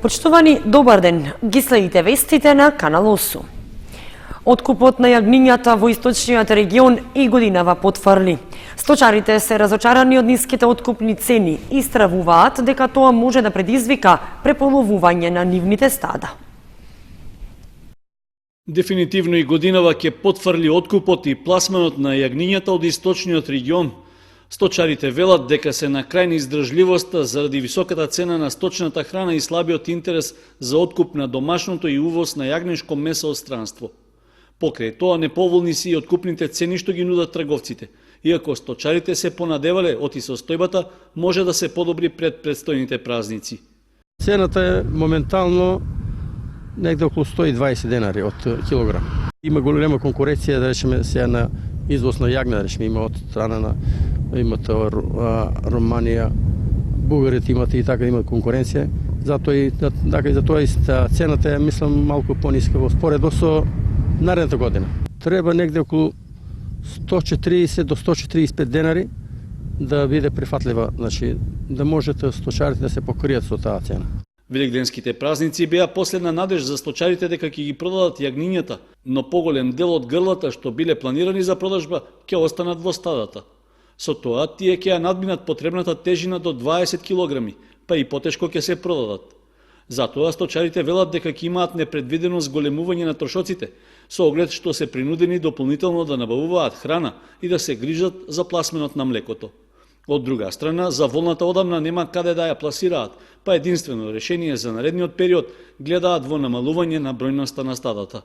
Почитувани, добар ден, ги следите вестите на Канал 8. Откупот на јагнињата во источниот регион и годинава потврли. Сточарите се разочарани од ниските откупни цени и стравуваат дека тоа може да предизвика преполовување на нивните стада. Дефинитивно и годинава ќе потврли откупот и пласманот на јагнињата од источниот регион. Сточарите велат дека се на крај на издржливоста заради високата цена на сточната храна и слабиот интерес за откуп на домашното и увоз на јагнешко месо од странство. Покрај тоа неповолни си и откупните цени што ги нудат трговците, иако сточарите се понадевале од состојбата може да се подобри пред предстојните празници. Цената е моментално негде околу 120 денари од килограм. Има голема конкуренција, да речеме, сега на извоз на јагна, да речеме, има од страна на Романија, бугарите имат и така имат конкуренција, затоа и цената е, мислам, малку пониска во споредно со наредната година. Треба негде околу 140 до 145 денари да биде прифатлива, значи да можете сточарите да се покријат со таа цена. Великденските празници беа последна надеж за сточарите дека ќе ги продадат јагнињата, но поголем дел од грлата што биле планирани за продажба ќе останат во стадата. Со тоа тие ќе ја надминат потребната тежина до 20 килограми, па и потешко ќе се продадат. Затоа сточарите велат дека ќе имаат непредвидено зголемување на трошоците, со оглед што се принудени дополнително да набавуваат храна и да се грижат за пласменот на млекото. Од друга страна, за волната одамна нема каде да ја пласираат, па единствено решение за наредниот период гледаат во намалување на бројноста на стадата.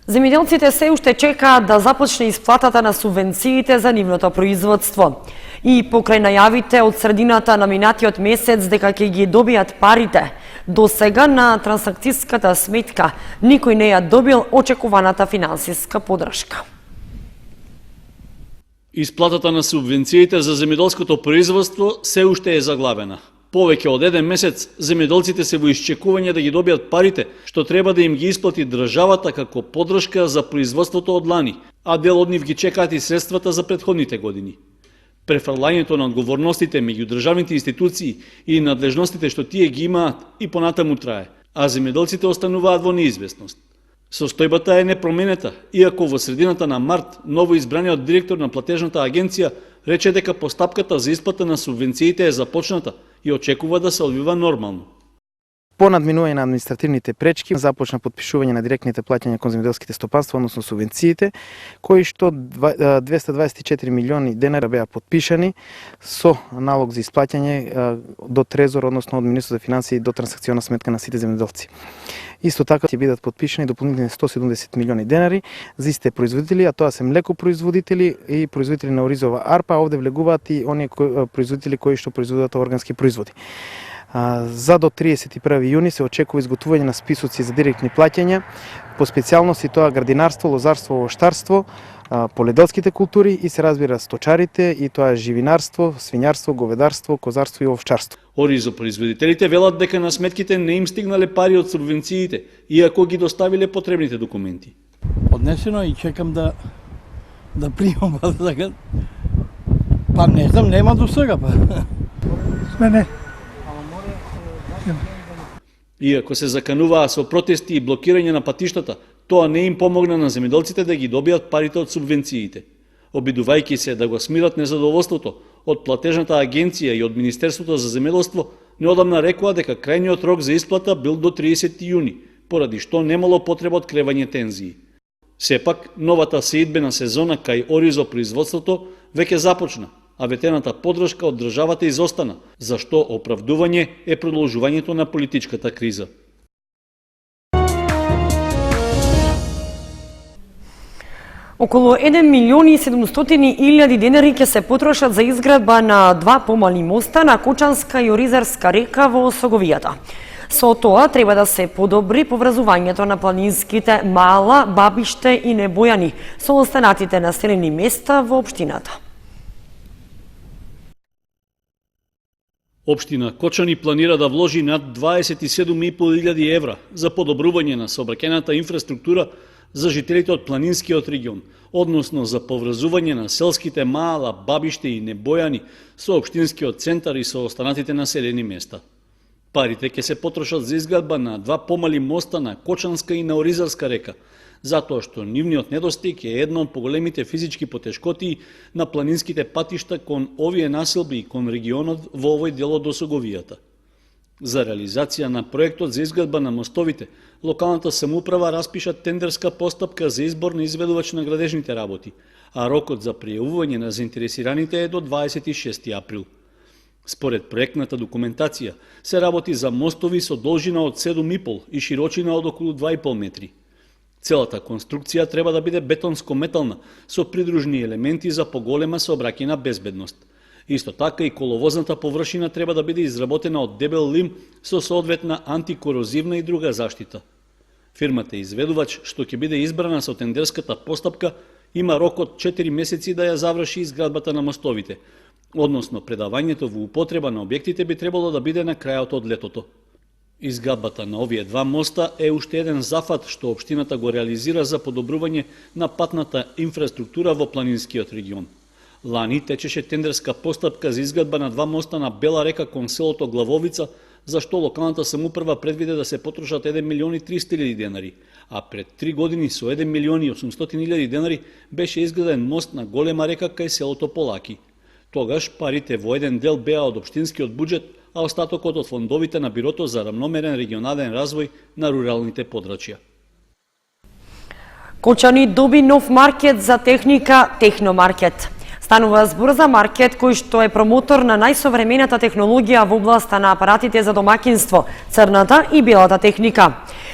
Земјоделците се уште чекаат да започне исплатата на субвенциите за нивното производство. И покрај најавите од средината на минатиот месец дека ќе ги добијат парите, до сега на трансакцијската сметка никој не ја добил очекуваната финансиска подршка. Исплатата на субвенциите за земјоделското производство се уште е заглавена. Повеќе од еден месец земјоделците се во исчекување да ги добијат парите што треба да им ги исплати државата како подршка за производството од лани, а дел од нив ги чекаат и средствата за претходните години. Префрлањето на одговорностите меѓу државните институции и надлежностите што тие ги имаат и понатаму трае, а земјоделците остануваат во неизвестност. Состојбата е непроменета, иако во средината на март новоизбраниот директор на платежната агенција рече дека постапката за исплата на субвенциите е започната и очекува да се одвива нормално. По надминување на административните пречки започна подпишување на директните плаќања кон земјоделските стопанства, односно субвенциите, кои што 224 милиони денара беа подпишани со налог за исплаќање до Трезор, односно од Министерството за финансии до трансакциона сметка на сите земјоделци. Исто така ќе бидат подпишани дополнителни 170 милиони денари за истите производители, а тоа се млекопроизводители и производители на оризова арпа, а овде влегуваат и оние производители кои што производат органски производи. За до 31 јуни се очекува изготвување на списоци за директни плаќања, по специјалности тоа градинарство, лозарство, овоштарство, поледелските култури и се разбира сточарите и тоа живинарство, свињарство, говедарство, козарство и овчарство. Оризопроизводителите велат дека на сметките не им стигнале пари од субвенциите, иако ги доставиле потребните документи. Однесено и чекам да примам, па не знам, нема до сега па. Мене. Иако се закануваа со протести и блокирање на патиштата, тоа не им помогна на земјоделците да ги добијат парите од субвенциите. Обидувајќи се да го смират незадоволството од платежната агенција и од Министерството за земјоделство, неодамна рекоа дека крајниот рок за исплата бил до 30 јуни, поради што немало потреба од кревање тензии. Сепак, новата сеидбена сезона кај оризопроизводството веќе започна, а ветената подршка од државата изостана, зашто оправдување е продолжувањето на политичката криза. Околу 1 милион и 700 илјади денари ќе се потрошат за изградба на два помали моста на Кочанска и Оризарска река во Соговијата. Со тоа треба да се подобри поврзувањето на планинските Мала, Бабиште и Небојани со останатите населени места во општината. Општина Кочани планира да вложи над 27.500 евра за подобрување на сообраќајната инфраструктура за жителите од планинскиот регион, односно за поврзување на селските Мала, Бабиште и Небојани со општинскиот центар и со останатите населени места. Парите ќе се потрошат за изградба на два помали моста на Кочанска и на Оризарска река, затоа што нивниот недостиг е една од поголемите физички потешкотии на планинските патишта кон овие населби и кон регионот во овој дел од Осоговијата. За реализација на проектот за изградба на мостовите, локалната самоуправа распиша тендерска постапка за избор на изведувач на градежните работи, а рокот за пријавување на заинтересираните е до 26 април. Според проектната документација, се работи за мостови со должина од 7,5 и широчина од околу 2,5 метри. Целата конструкција треба да биде бетонско-метална, со придружни елементи за поголема сообраќајна безбедност. Исто така и коловозната површина треба да биде изработена од дебел лим со соодветна антикорозивна и друга заштита. Фирмата изведувач, што ќе биде избрана со тендерската постапка, има рок од 4 месеци да ја заврши изградбата на мостовите, односно предавањето во употреба на објектите би требало да биде на крајот од летото. Изградбата на овие два моста е уште еден зафат што општината го реализира за подобрување на патната инфраструктура во планинскиот регион. Лани течеше тендерска постапка за изградба на два моста на Бела река кон селото Главовица, за што локалната самоуправа предвиде да се потрошат 1.300.000 денари, а пред 3 години со 1.800.000 денари беше изграден мост на Голема река кај селото Полаки. Тогаш парите во еден дел беа од општинскиот буџет, а остатокот од фондовите на Бирото за рамномерен регионален развој на руралните подрачја. Кочани доби нов маркет за техника Техномаркет. Станува збор за маркет кој што е промотор на најсовремената технологија во областа на апаратите за домакинство, црната и белата техника.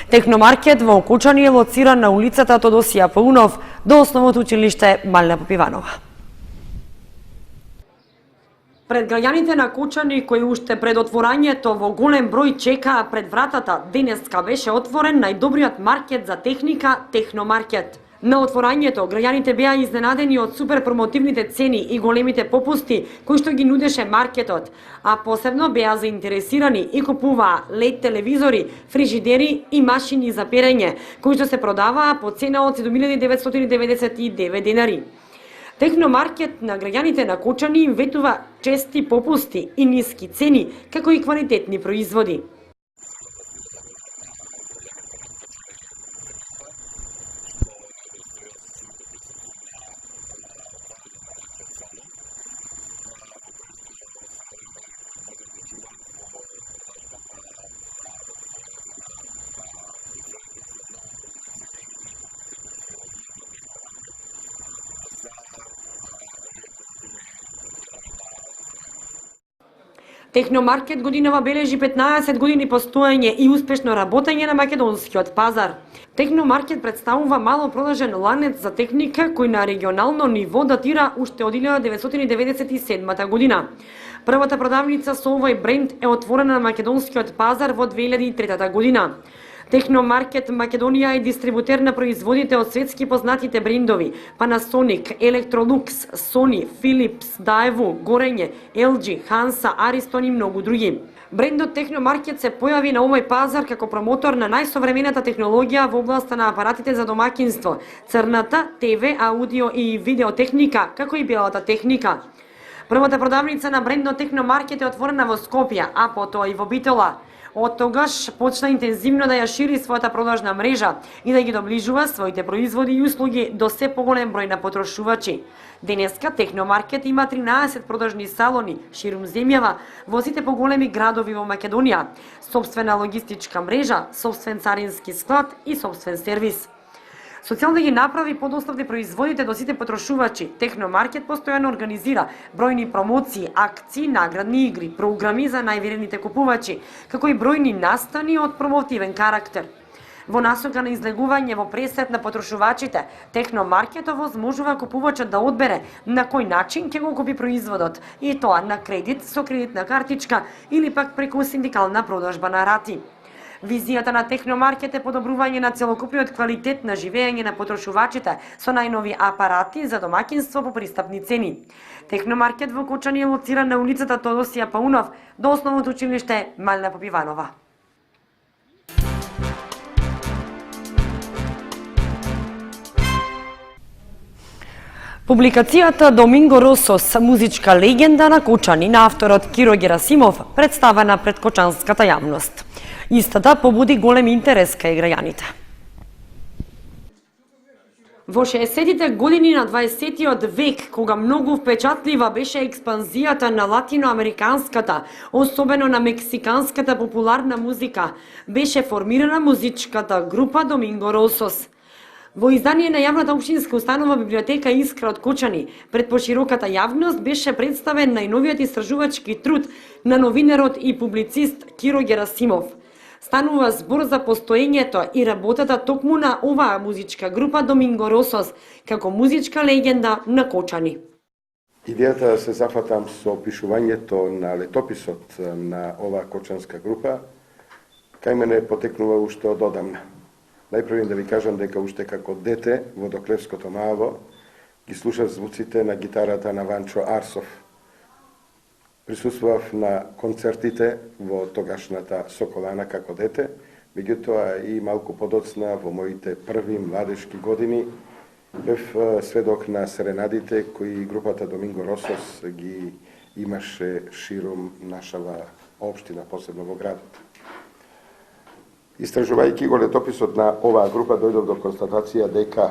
Техномаркет во Кочани е лоциран на улицата Тодосија Паунов до основното училиште Малина Попиванова. Пред граѓаните на Кочани, кои уште пред отворањето во голем број чекаа пред вратата, денеска беше отворен најдобриот маркет за техника Техномаркет. На отворањето, граѓаните беа изненадени од супер промотивните цени и големите попусти кои што ги нудеше маркетот, а посебно беа заинтересирани и купуваа LED телевизори, фрижидери и машини за перење, кои што се продаваа по цена од 7.999 денари. Техномаркет на граѓаните на Кочани им ветува чести попусти и ниски цени, како и квалитетни производи. Техномаркет годинава бележи 15 години постоење и успешно работење на македонскиот пазар. Техномаркет представува мало продажен ланец за техника кој на регионално ниво датира уште од 1997 година. Првата продавница со овој бренд е отворена на македонскиот пазар во 2003 година. Техномаркет Македонија е дистрибутер на производите од светски познатите брендови Panasonic, Electrolux, Sony, Philips, Daewoo, Gorenje, LG, Hansa, Ariston и многу други. Брендот Техномаркет се појави на овој пазар како промотор на најсовремената технологија во областа на апаратите за домакинство, црната, ТВ, аудио и видеотехника, како и белата техника. Првата продавница на брендот Техномаркет е отворена во Скопје, а потоа и во Битола. Од тогаш почна интензивно да ја шири својата продажна мрежа и да ги доближува своите производи и услуги до се поголем број на потрошувачи. Денеска Техномаркет има 13 продажни салони ширум земјава во сите поголеми градови во Македонија, сопствена логистичка мрежа, сопствен царински склад и сопствен сервис. Со цел да ги направи подоставни производите до сите потрошувачи, Техномаркет постојано организира бројни промоции, акции, наградни игри, програми за најверените купувачи, како и бројни настани од промотивен карактер. Во насока на излегување во пресет на потрошувачите, Техномаркет овозможува купувачот да одбере на кој начин ќе го купи производот, и тоа на кредит со кредитна картичка или пак преку синдикална продажба на рати. Визијата на Техномаркет е подобрување на целокупниот квалитет на живење на потрошувачите со најнови апарати за домакинство по пристапни цени. Техномаркет во Кочани е лоциран на улицата Тодосија Паунов до основното училиште Малина Попиванова. Публикацијата Доминго Росос, музичка легенда на Кочани, на авторот Киро Герасимов, представена пред кочанската јавност. Истата побуди голем интерес кај граѓаните. Во 60-тите години на 20-тиот век, кога многу впечатлива беше експанзијата на латиноамериканската, особено на мексиканската популарна музика, беше формирана музичката група Доминго Росос. Во издание на јавната општинска установа библиотека Искра од Кочани, пред пошироката јавност беше представен најновиот истражувачки труд на новинарот и публицист Киро Герасимов. Станува збор за постоењето и работата токму на оваа музичка група Доминго Росос, како музичка легенда на Кочани. Идејата да се зафатам со опишувањето на летописот на оваа кочанска група, кај мене потекнува уште од одамна. Најпрво да ви кажам дека уште како дете во Доклевското Маво ги слушав звуците на гитарата на Ванчо Арсов. Присуствував на концертите во тогашната Соколана како дете, меѓутоа и малку подоцна во моите први младешки години бев сведок на серенадите кои групата Доминго Росос ги имаше широм нашава општина, посебно во градот. Истражувајќи го летописот на оваа група, дојдов до констатација дека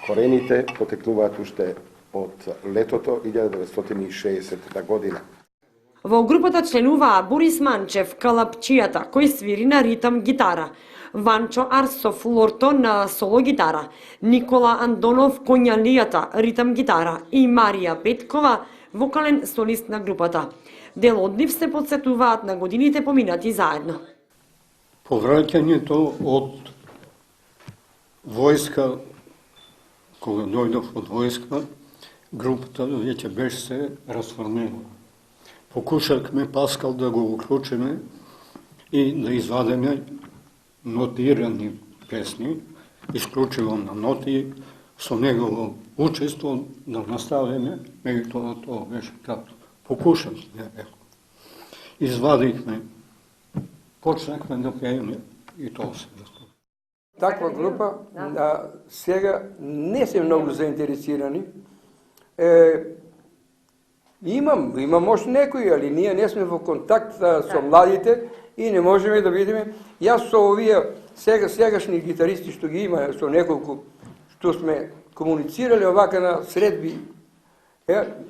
корените потекнуваат уште од летото 1960 година. Во групата членуваа Борис Манчев, калапчијата, кој свири на ритам гитара, Ванчо Арсов, лорто на соло гитара, Никола Андонов, конјалијата, ритам гитара и Марија Петкова, вокален солист на групата. Дел од нив се подсетуваат на годините поминати заедно. Повраќањето од војска, кога дојдов од војска, групата веќе беше се расформила. Покушавме Паскал да го уклучиме и да извадеме нотирани песни, исклучиво на ноти, со негово учество да наставиме, меѓутоа тоа беше како покушавме. Извадихме, почнахме да пееме и тоа се достава. Таква група сега не се многу заинтересирани. Имам още некои, али ние не сме во контакт со младите и не можеме да видиме. Јас со овие сегашни гитаристи што ги има, со неколку што сме комуницирали овака на средби,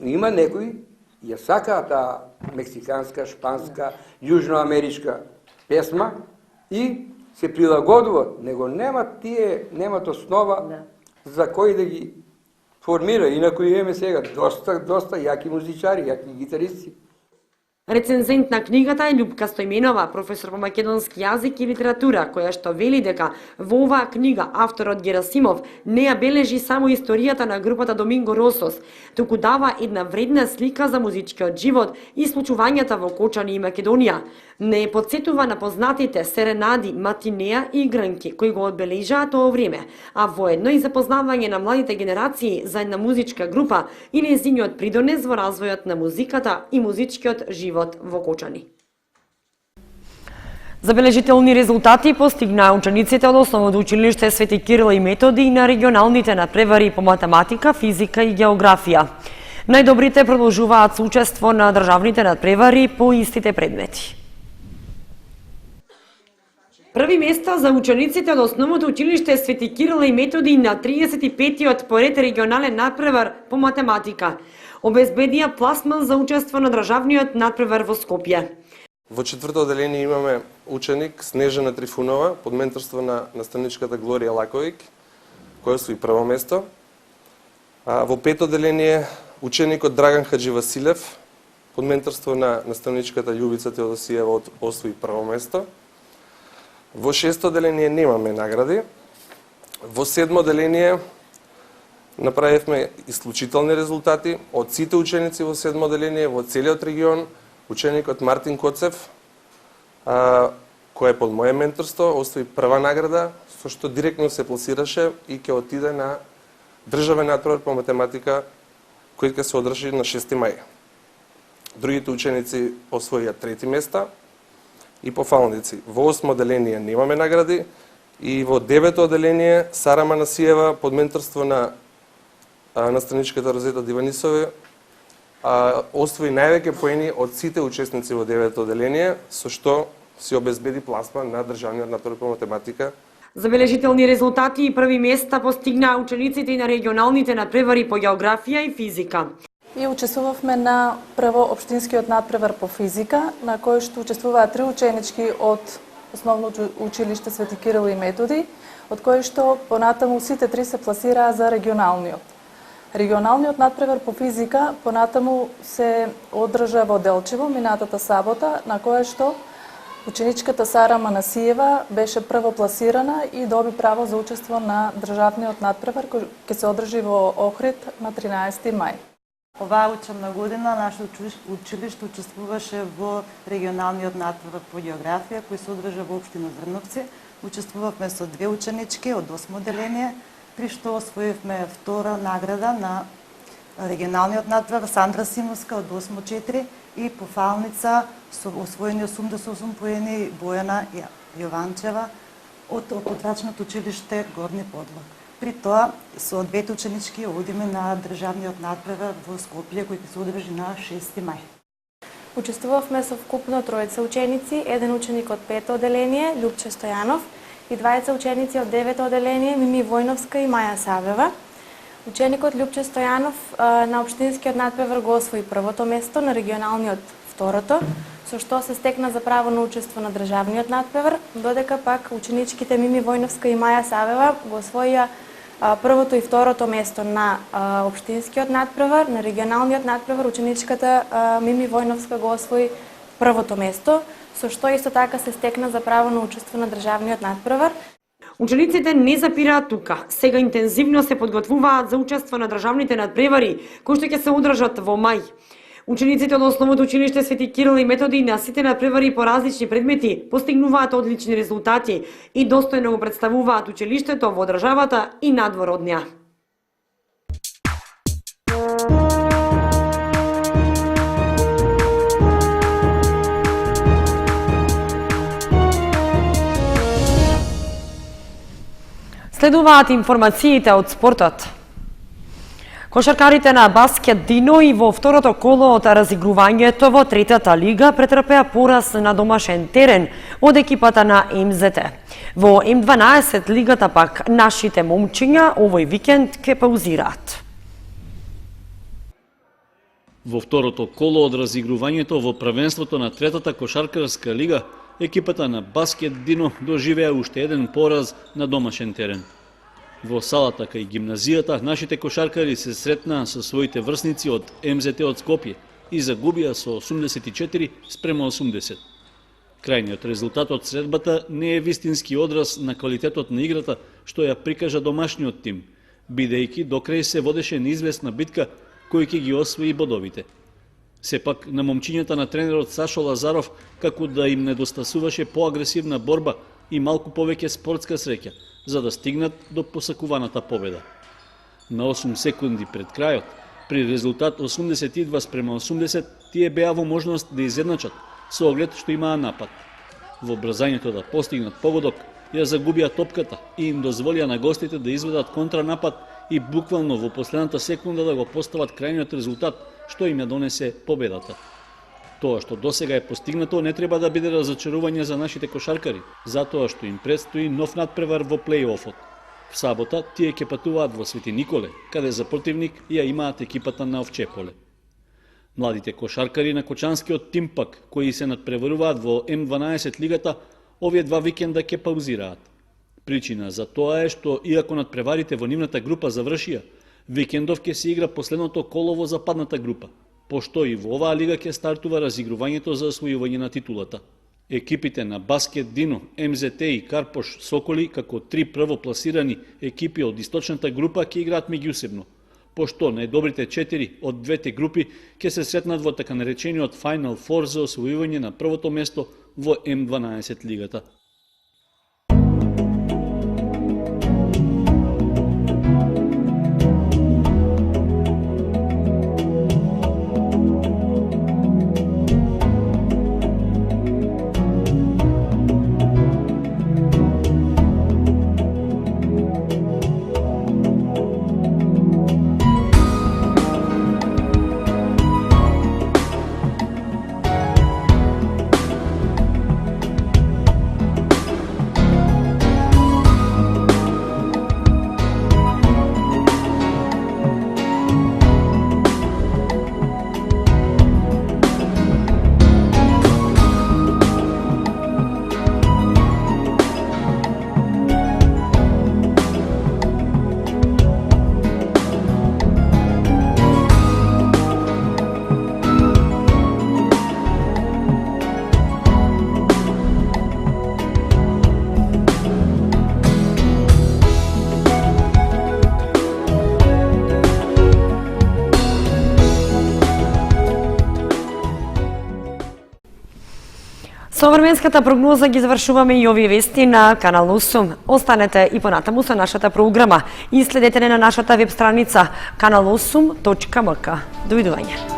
има некои ја сакаат таа мексиканска, шпанска, јужноамеричка песма и се прилагодуват, него немат основа за кој да ги формира. Инаку имаме сега доста јаки музичари, јаки гитаристи. Рецензент на книгата е Љупка Стојменова, професор по македонски јазик и литература, која што вели дека во оваа книга авторот Герасимов не ја бележи само историјата на групата Доминго Росос, туку дава една вредна слика за музичкиот живот и случувањата во Кочани и Македонија. Не е подсетува на познатите серенади, матинеа и игранки кои го одбележаат тоа време, а воедно и запознавање на младите генерации за една музичка група и нејзиниот придонес во развојот на музиката и музичкиот живот во Кочани. Забележителни резултати постигнаа учениците од Основното училиште Свети Кирил и Методи на регионалните надпревари по математика, физика и географија. Најдобрите продолжуваат со учество на државните надпревари по истите предмети. Први места за учениците од Основното училиште Свети Кирил и Методи на 35-тиот поред регионален надпревар по математика обезбедија пласман за учество на државниот надпревар во Скопје. Во четврто оделение имаме ученик Снежана Трифунова под менторство на наставничката Глорија Лаковик, која освои прво место. Во пето оделение ученикот Драган Хаджи Василев под менторство на наставничката Љубица Теодосиева освои прво место. Во шесто оделение немаме награди. Во седмо оделение направивме исклучителни резултати од сите ученици во седмо оделение во целиот регион. Ученикот Мартин Коцев, кој е под моје менторство, освои прва награда, со што директно се пласираше и ќе отиде на државен надпревар по математика, кој ќе се одржи на 6 мај. Другите ученици освоија трети места и пофалници. Во 8 оделение немаме награди и во 9 оделение Сара Манасиева под менторство на наставничката Розета Диванисове освои највеќе поени од сите учесници во 9-то одделение, со што се обезбеди пласман на државниот натпревар по математика. Забележителни резултати и први места постигнаа учениците и на регионалните надпревари по географија и физика. И учествувавме на прво општинскиот надпревар по физика, на кој што учествуваа 3 ученички од Основно училиште Свети Кирил и Методи, од кои што понатаму сите 3 се пласираа за регионалниот. Регионалниот надпревар по физика понатаму се одржа во Делчево минатата сабота, на која што ученичката Сара Манасиева беше првопласирана и доби право за учество на државниот надпревар кој ќе се одржи во Охрид на 13 мај. Оваа учебна година нашето училиште учествуваше во регионалниот надпревар по географија кој се одржа во општина Зрновци. Учествувавме со 2 ученички од 8 одделение, при што освоивме втора награда на регионалниот надпревар Сандра Симовска од 8-4 и по фалница со освоени 88 поени Бојана Јованчева од потрачното училиште Горни Подлог. При тоа, со 2 ученички одиме на државниот надпревар во Скопје, кој ќе се одржи на 6 мај. Учествувавме со вкупно 3 ученици, еден ученик од 5-то одделение, Лјупче Стојанов, и 2 ученици од 9-то одделение, Мими Војновска и Маја Савева. Ученикот Лјупче Стојанов на општинскиот надпревар го освои првото место, на регионалниот второто, со што се стекна за право на учество на државниот надпревар, додека пак ученичките Мими Војновска и Маја Савева го освоија првото и второто место на општинскиот надпревар. На регионалниот надпревар ученичката Мими Војновска го освои првото место, со што исто така се стекна за право на учество на државниот надпревар. Учениците не запираат тука. Сега интензивно се подготвуваат за учество на државните надпревари, кои што ќе се одржат во мај. Учениците од Основното училиште Свети Кирил и Методи на сите надпревари по различни предмети постигнуваат одлични резултати и достојно го представуваат училиштето во државата и надвор од неа. Следуваат информациите од спортот. Кошаркарите на Баскет Дино и во второто коло од разигрувањето во третата лига претрпеа пораз на домашен терен од екипата на МЗТ. Во М12 лигата пак нашите момчиња овој викенд ке паузираат. Во второто коло од разигрувањето во првенството на третата кошаркарска лига, екипата на Баскет Дино доживеа уште еден пораз на домашен терен. Во салата кај гимназијата, нашите кошаркари се сретнаа со своите врсници од МЗТ од Скопје и загубија со 84 спрема 80. Крајниот резултат од средбата не е вистински одраз на квалитетот на играта што ја прикажа домашниот тим, бидејќи до крај се водеше неизвестна битка кој ќе ги освои бодовите. Сепак, на момчињата на тренерот Сашо Лазаров, како да им недостасуваше поагресивна борба и малку повеќе спортска среќа, за да стигнат до посакуваната победа. На 8 секунди пред крајот, при резултат 82 спрема 80, тие беа во можност да изедначат, со оглед што имаа напад. Во брзањето да постигнат погодок, ја загубија топката и им дозволија на гостите да изведат контранапад и буквално во последната секунда да го постават крајниот резултат, што им ја донесе победата. Тоа што досега е постигнато не треба да биде разочарување за нашите кошаркари, затоа што им предстои нов надпревар во плей-офот. В сабота тие ќе патуваат во Свети Николе, каде за противник ја имаат екипата на Овчеполе. Младите кошаркари на Кочанскиот тим пак, кои се надпреваруваат во М12 лигата, овие 2 викенда ќе паузираат. Причина за тоа е што, иако надпреварите во нивната група завршија, викендов ќе се игра последното коло во западната група, пошто и во оваа лига ќе стартува разигрувањето за освојување на титулата. Екипите на Баскет Дино, МЗТ и Карпош Соколи, како 3 првопласирани екипи од источната група, ќе играат меѓусебно, пошто најдобрите 4 од двете групи ќе се сретнат во така наречениот Final Four за освојување на првото место во М12 лигата. Со временската прогноза ги завршуваме и овие вести на Канал 8. Останете и понатаму со нашата програма и следете на нашата веб страница kanal8.mk. Довидување.